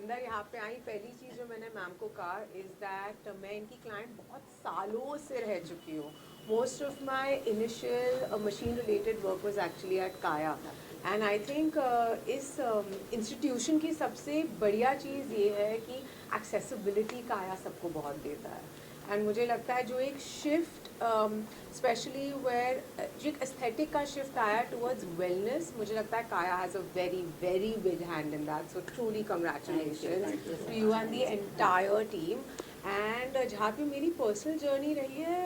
अंदर यहाँ पे आई, पहली चीज़ जो मैंने मैम को कहा इज़ दैट मैं इनकी क्लाइंट बहुत सालों से रह चुकी हूँ. Most of my initial machine related work was actually eight काया. एंड आई थिंक इस इंस्टीट्यूशन की सबसे बढ़िया चीज़ ये है कि एक्सेसिबिलिटी काया सबको बहुत देता है. एंड मुझे लगता है जो एक शिफ्ट स्पेशली वेयर जो एक एस्थेटिक का शिफ्ट आया टुवर्ड्स वेलनेस, मुझे लगता है Kaya has a very very big hand in that. So truly congratulations to you and the entire team. And जहाँ पे मेरी पर्सनल जर्नी रही है,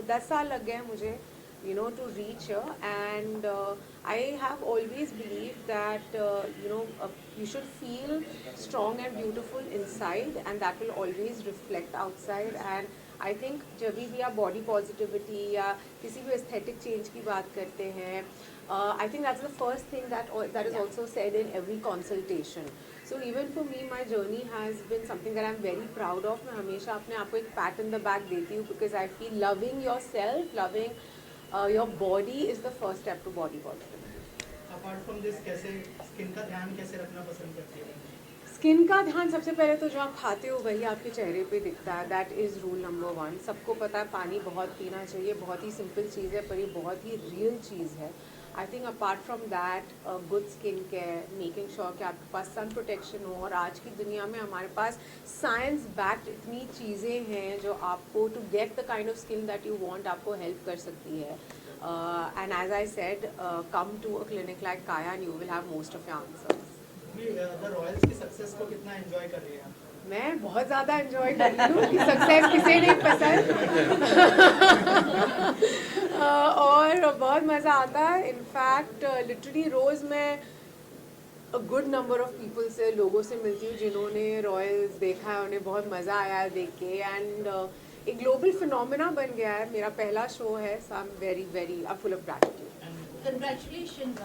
10 साल लग गए हैं मुझे, you know, to reach here. And I have always believed that you should feel strong and beautiful inside, and that will always reflect outside. And I think जब भी आप बॉडी पॉजिटिविटी या किसी भी एस्थेटिक चेंज की बात करते हैं, I think that's the first thing that is also said in every consultation. So even for me, my journey has been something that I'm very proud of. मैं हमेशा अपने आप को एक pat in the back देती हूँ, because I feel loving yourself, loving your body is the first step to body positivity. Apart from this, कैसे skin का ध्यान कैसे रखना पसंद करती है? स्किन का ध्यान सबसे पहले तो जो आप खाते हो वही आपके चेहरे पे दिखता है. That is rule number 1. सबको पता है पानी बहुत पीना चाहिए, बहुत ही सिंपल चीज़ है पर ये बहुत ही रियल चीज़ है. I think apart from that, good skin care, making sure कि आपके पास सन प्रोटेक्शन हो. और आज की दुनिया में हमारे पास साइंस बैक्ड इतनी चीज़ें हैं जो आपको to get the kind of skin that you want आपको हेल्प कर सकती है. And as I said, come to a clinic like Kaya and you will have most of your answers. The royals की सक्सेस को कितना एंजॉय कर रही हैं? मैं बहुत ज़्यादा एंजॉय कर रही हूँ. सक्सेस किसे नहीं पसंद. और बहुत मज़ा आता है. इनफैक्ट लिटरली रोज़ मैं a good number of people से, लोगों से मिलती हूँ जिन्होंने रॉयल्स देखा है, उन्हें बहुत मज़ा आया है देख के. एंड एक ग्लोबल फिनोमेना बन गया है. मेरा पहला शो है, so I am very very full of gratitude. Congratulations.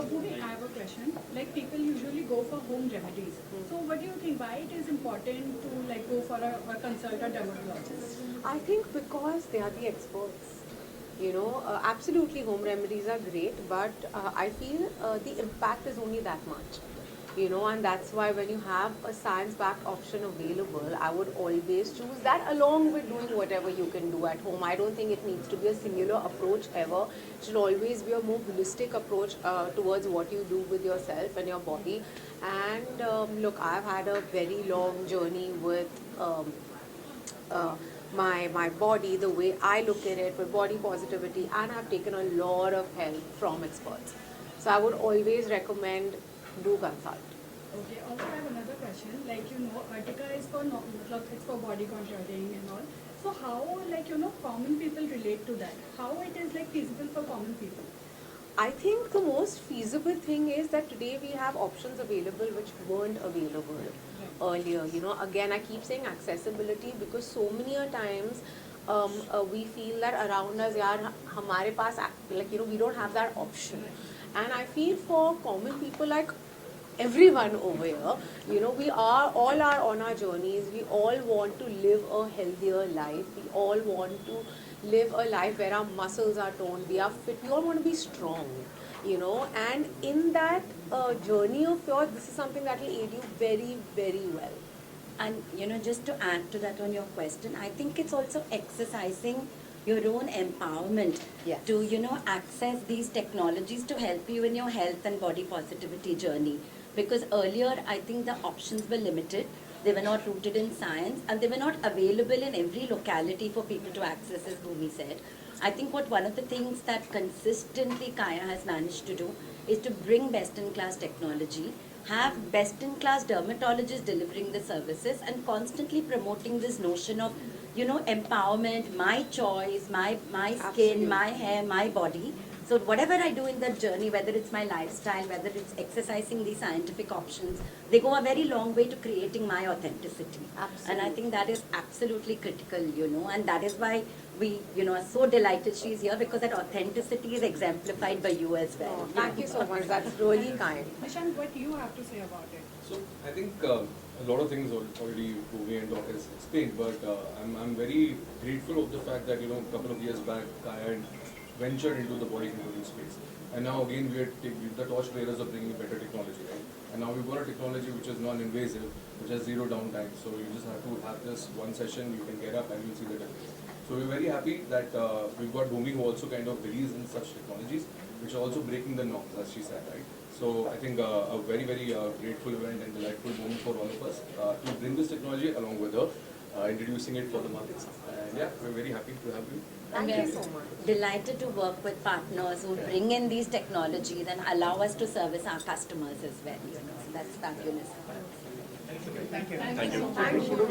Bhumi, I have a question. Like people usually go for home remedies. So what do you think? Why it is important to like go for a consult a dermatologist? I think because they are the experts. Absolutely home remedies are great, but I feel the impact is only that much. And that's why when you have a science-backed option available, I would always choose that along with doing whatever you can do at home. I don't think it needs to be a singular approach ever. It should always be a more holistic approach towards what you do with yourself and your body. And look, I've had a very long journey with my body, the way I look at it, with body positivity, and I've taken a lot of help from experts. So I would always recommend do consult. Okay. Also, I have another question. Like Artica is for it's for body contouring and all. So how common people relate to that? How it is like feasible for common people? I think the most feasible thing is that today we have options available which weren't available earlier. Again, I keep saying accessibility because so many a times we feel that around us, yaar, hamare paas, we don't have that option. And I feel for common people like everyone over here, we all are on our journeys. We all want to live a healthier life. We all want to live a life where our muscles are toned, we are fit, we all want to be strong, and in that journey of yours, this is something that will aid you very, very well. And just to add to that on your question, I think it's also exercising your own empowerment Yes. to access these technologies to help you in your health and body positivity journey. Because earlier I think the options were limited, they were not rooted in science, and they were not available in every locality for people to access, as Bhumi said. I think one of the things that consistently Kaya has managed to do is to bring best in class technology, have best in class dermatologists delivering the services, and constantly promoting this notion of empowerment, my choice, my skin, Absolutely. my hair, my body. So whatever I do in that journey, whether it's my lifestyle, whether it's exercising these scientific options, they go a very long way to creating my authenticity. Absolutely. And I think that is absolutely critical, and that is why we, are so delighted she's here, because that authenticity is exemplified by you as well. Oh, thank you so much. That's really kind. Nishant, what do you have to say about it? So I think a lot of things already Bhumi and Doc has explained, but I'm very grateful of the fact that a couple of years back Kaya ventured into the body contouring space. And now again, we are the torch bearers of bringing better technology, right? And now we've got a technology which is non-invasive, which has zero downtime. So you just have to have this one session, you can get up and you'll see the difference. So we're very happy that we've got Bhumi who also kind of believes in such technologies, which are also breaking the norms, as she said, right? So I think a very, very grateful event and delightful moment for all of us to bring this technology along with her, introducing it for the markets. And yeah, we're very happy to have you. And Thank we you are so much. delighted to work with partners who bring in these technologies and allow us to service our customers as well. That's fabulous. Thank you. Thank you so much. Thank you.